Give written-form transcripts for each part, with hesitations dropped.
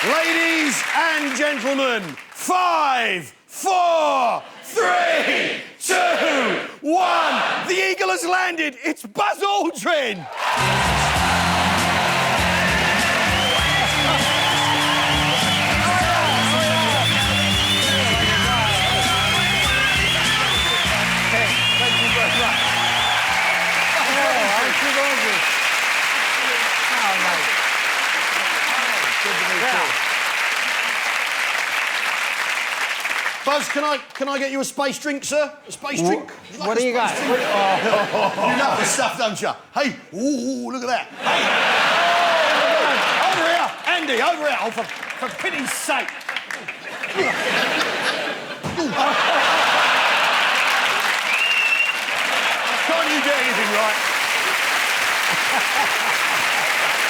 Ladies and gentlemen, 5, 4, 3, 2, 1. The eagle has landed. It's Buzz Aldrin. Buzz, can I get you a space drink, sir? A space drink? What do you got? You love this stuff, don't you? Hey, ooh, look at that. Hey, over here, Andy, over here. Oh, for pity's sake. Can't you get anything right?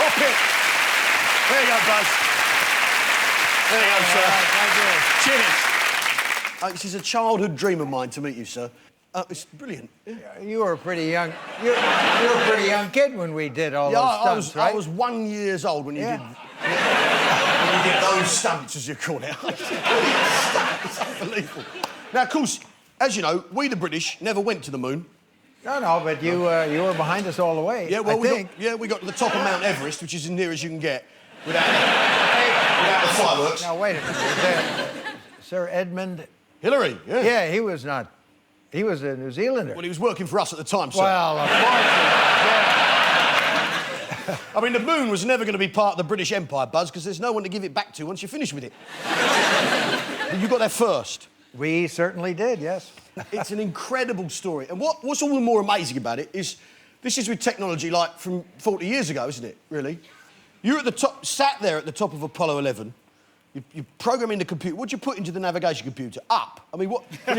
Hop it. There you go, Buzz. There you go, sir. Thank you. Cheers. This is a childhood dream of mine to meet you, sir. It's brilliant. Yeah. You were a pretty young. You were a pretty young kid when we did all those stunts, right? I was 1 year old when you did. When you did those stunts, as you call it. It's unbelievable. Now, of course, as you know, we the British never went to the moon. No, but you were behind us all the way. Yeah, well, I think. we got to the top of Mount Everest, which is as near as you can get without the fireworks. Now wait a minute, Sir Edmund. Hillary, yeah. Yeah, he was not. He was a New Zealander. Well, he was working for us at the time, sir. Well, of course he was, yeah. I mean, the moon was never going to be part of the British Empire, Buzz, because there's no one to give it back to once you're finished with it. You got there first. We certainly did, yes. It's an incredible story. And what's all the more amazing about it is this is with technology like from 40 years ago, isn't it, really? You're at the top, sat there at the top of Apollo 11. You program in the computer. What do you put into the navigation computer? Up. I mean, what? Well,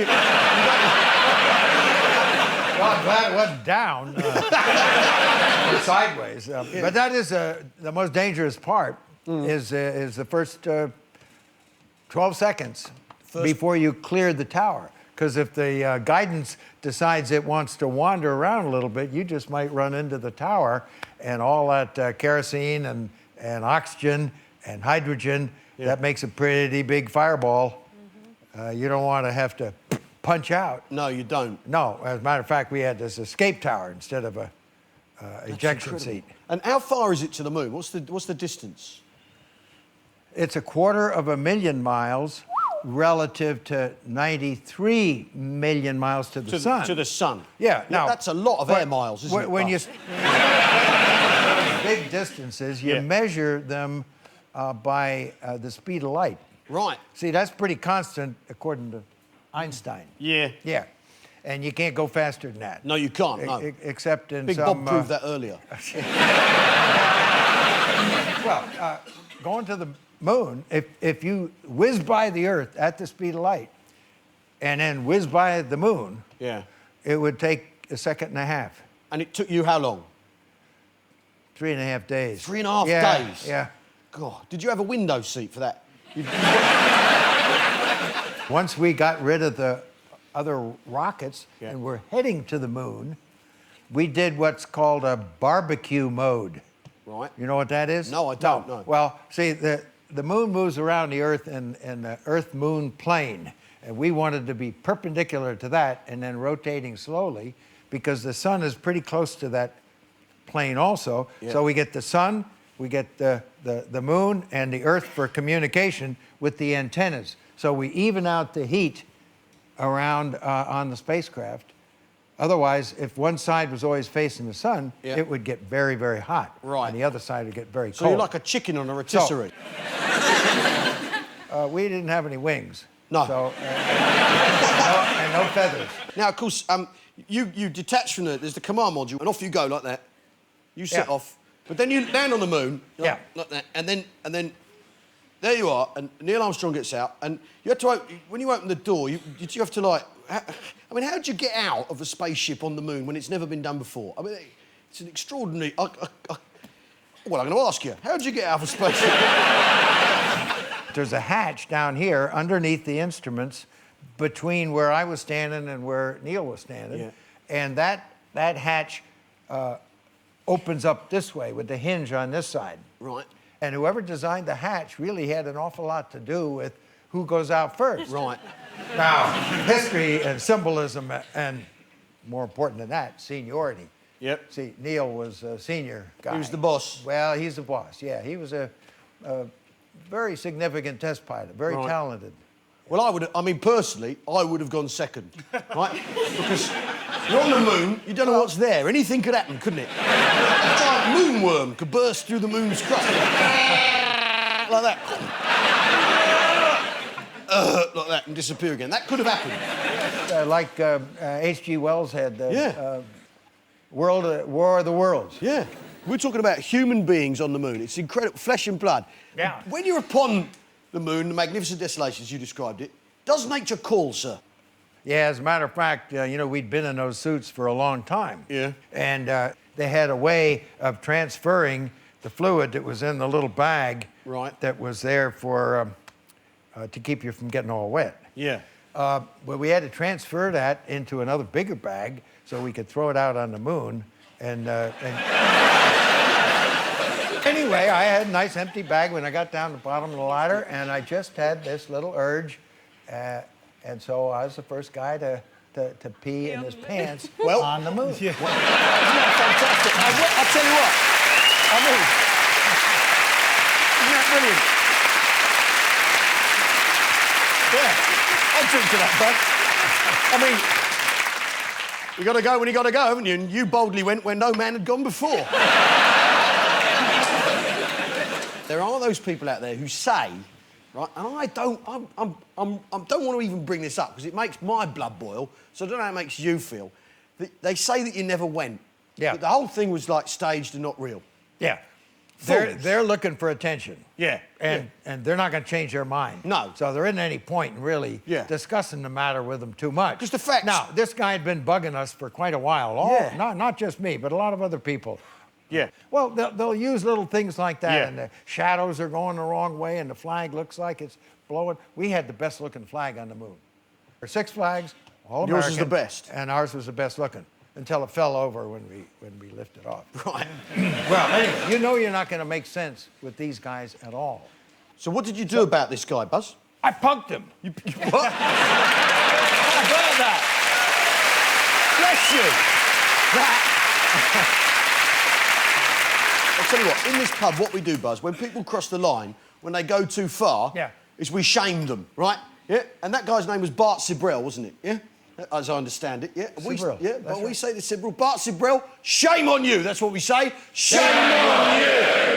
I'm glad it wasn't down or sideways. But that is the most dangerous part. Is the first 12 seconds before you clear the tower. Because if the guidance decides it wants to wander around a little bit, you just might run into the tower, and all that kerosene and oxygen and hydrogen. Yeah. That makes a pretty big fireball. You don't want to have to punch out. No, you don't. No, as a matter of fact, we had this escape tower instead of a ejection seat. And how far is it to the moon? What's the distance? It's 250,000 miles relative to 93 million miles to the sun. To the sun. Yeah. Now that's a lot of air miles, isn't it? When you big distances, you measure them by the speed of light. Right. See, that's pretty constant according to Einstein. Yeah. Yeah. And you can't go faster than that. No, you can't, no. Except in Big some... Bob proved that earlier. Well, going to the moon, if you whiz by the Earth at the speed of light and then whiz by the moon, it would take 1.5 seconds. And it took you how long? 3.5 days. 3.5 days? Yeah. God, did you have a window seat for that? Once we got rid of the other rockets and we're heading to the moon, we did what's called a barbecue mode. Right. You know what that is? No, I don't know. Well, see, the moon moves around the Earth in the Earth-Moon plane, and we wanted to be perpendicular to that and then rotating slowly because the sun is pretty close to that plane also. Yeah. So we get the sun, we get the moon and the Earth for communication with the antennas. So we even out the heat around on the spacecraft. Otherwise, if one side was always facing the sun, it would get very, very hot. Right. And the other side would get very cold. So you're like a chicken on a rotisserie. So, we didn't have any wings. No. So, and no feathers. Now, of course, you detach from there's the command module, and off you go like that. You set off. But then you land on the moon, like that, and then there you are, and Neil Armstrong gets out, and you have to when you open the door, you have to like. I mean, how do you get out of a spaceship on the moon when it's never been done before? I mean, it's an extraordinary. Well, I'm going to ask you, how did you get out of a spaceship? There's a hatch down here underneath the instruments, between where I was standing and where Neil was standing, and that hatch opens up this way with the hinge on this side. Right. And whoever designed the hatch really had an awful lot to do with who goes out first. Right. Now, history and symbolism, and more important than that, seniority. Yep. See, Neil was a senior guy. He was the boss. Well, he's the boss, yeah. He was a very significant test pilot, very talented. Well, personally, I would have gone second, right? Because you're on the moon, you don't know what's there. Anything could happen, couldn't it? A giant moonworm could burst through the moon's crust. Like that. Like that and disappear again. That could have happened. Like H.G. Wells had War of the Worlds. Yeah. We're talking about human beings on the moon. It's incredible, flesh and blood. Yeah. When you're upon the moon, the magnificent desolation, as you described it, does nature call, sir? Yeah, as a matter of fact, we'd been in those suits for a long time. Yeah. And they had a way of transferring the fluid that was in the little bag that was there for to keep you from getting all wet. Yeah. But we had to transfer that into another bigger bag so we could throw it out on the moon. And anyway, I had a nice empty bag when I got down to the bottom of the ladder, and I just had this little urge. And so I was the first guy to pee in his pants on the moon. Yeah. Isn't that fantastic? I'll tell you what. I mean, isn't that brilliant? Yeah. I'll drink to that, bud. I mean, you got to go when you got to go, haven't you? And you boldly went where no man had gone before. There are those people out there who say, right, and I don't want to even bring this up because it makes my blood boil, so I don't know how it makes you feel. They say that you never went. Yeah. That the whole thing was like staged and not real. Yeah. Fools. They're looking for attention. Yeah. And they're not going to change their mind. No. So there isn't any point in really discussing the matter with them too much. Because the facts... Now, this guy had been bugging us for quite a while. Not just me, but a lot of other people. Yeah. Well, they'll use little things like that, and the shadows are going the wrong way, and the flag looks like it's blowing. We had the best-looking flag on the moon. There were 6 flags, all American. Yours was the best. And ours was the best-looking, until it fell over when we lifted off. Right. Well, anyway, you know you're not going to make sense with these guys at all. So what did you do about this guy, Buzz? I punked him. You what? How about that? Bless you. That... I'll tell you what, in this pub, what we do, Buzz, when people cross the line, when they go too far, is we shame them, right? Yeah? And that guy's name was Bart Sibrel, wasn't it? Yeah? As I understand it, yeah? Sibrel. We say to Sibrel, Bart Sibrel, shame on you, that's what we say. Shame on you!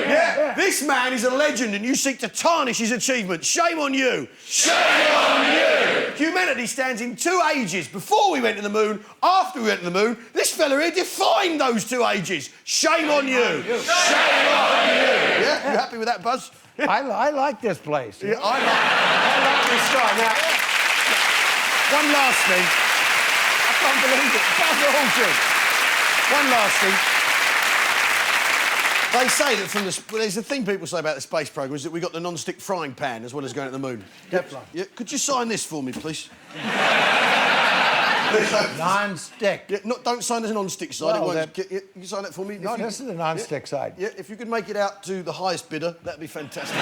Yeah? This man is a legend and you seek to tarnish his achievements. Shame on you! Shame on you! Humanity stands in 2 ages, before we went to the moon, after we went to the moon. This fella here defined those 2 ages. Shame on you! Shame on you! Yeah? You happy with that, Buzz? I like this place. Yeah, I like this guy. Now, one last thing. I can't believe it. Buzz Aldrin. One last thing. They say that from the... Well, there's a thing people say about the space programme is that we got the non-stick frying pan as well as going to the moon. Teflon. Yeah, could you sign this for me, please? Non-stick. Yeah, don't sign the non-stick side. Well, you can sign that for me? No, this is the non-stick side. Yeah, if you could make it out to the highest bidder, that'd be fantastic.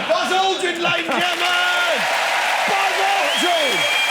Buzz Aldrin, ladies and gentlemen! Buzz Aldrin!